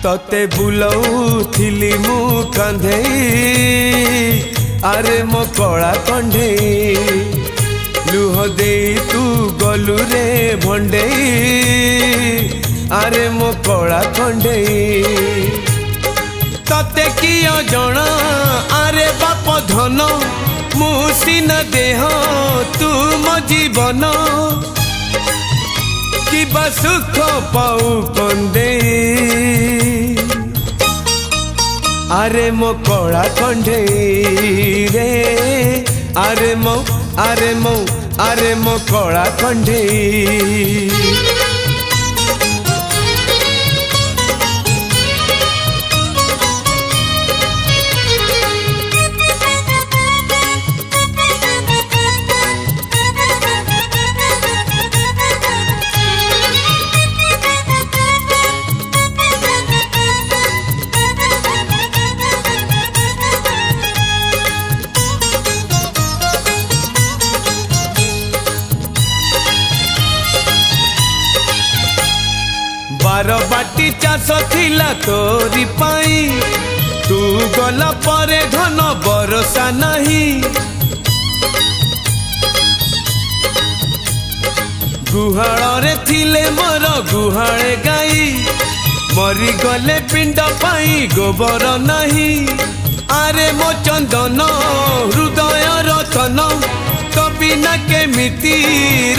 तते बुलाऊथिली मु कंधेई अरे मो कला कंढेई लुह दे तू गलु रे भंडेई अरे मो कला कंढेई तते किया जना अरे बाप धन मु सिना देह तू मो जीवन कि सुख पाऊ कंदे अरे मो कला कंढेई रे अरे मो कला कंढेई बाटी चाष थिला तोरी पाई तू गला परे धन बरसा नहीं गुहाल रे थिले मोर गुहाले गाई मरी गले पिंड पाई गोबर नहीं अरे मो चंदन हृदय रतन तो बिना केमिति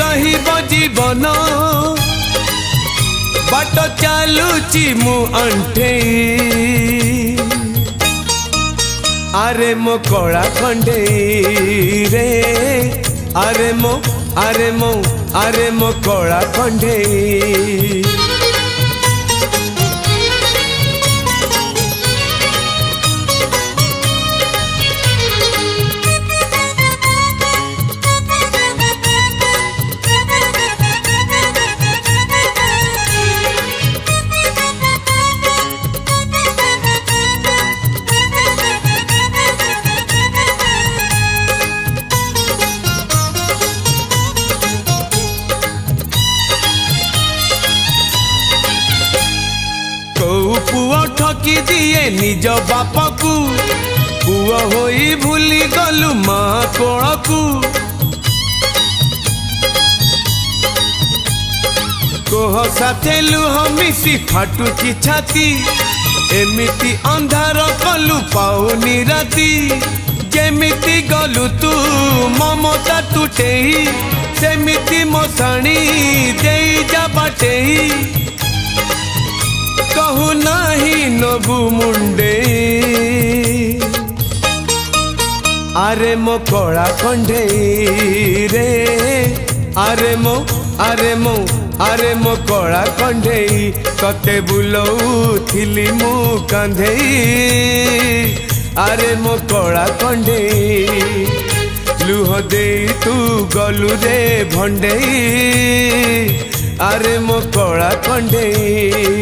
रहिबो जीवन बाट चालुची मु अंठेई अरे मो कला कंढेई रे अरे मो कला कंढेई पुआ ठकी दिए निज बाप को पुआ होई भूली गलु माँ कोल को कोह साथे लुह मिसी फाटुची छाती एमिति अंधार कलु पाउनी राती जेमिति गलु तू ममता तुटेई सेमिति मोसाणी देई जा बाटेई कहू नाही नबु मुंडे अरे मो कला कंढेई रे अरे मो कला कंढेई तते बुलाऊथिली मु कंधेई अरे मो कला कंढेई लुह दे तू गलु रे भंडेई अरे मो कला कंढेई।